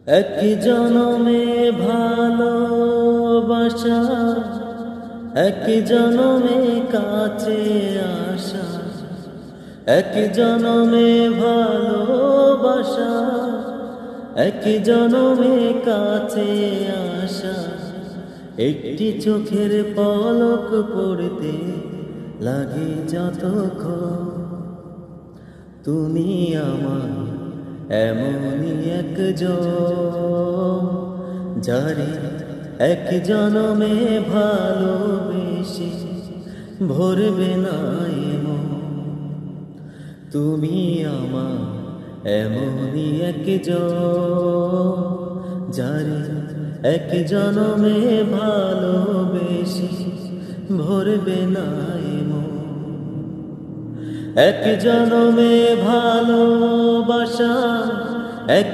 এক জনমে ভালোবাসা, এক জনমে কাছে আসা, এক জনমে ভালোবাসা, এক জনমে কাছে আসা। একটি চোখের পলক পড়তে লাগে যতক্ষণ, তুমি আমার এমনই একজন, যারে এক জনমে ভালোবেসে ভরবে না এমন। তুমি আমার এমনই একজন, যারে এক জনমে ভালোবেসে ভরবে না এমন। এক জনমে ভালোবাসা, এক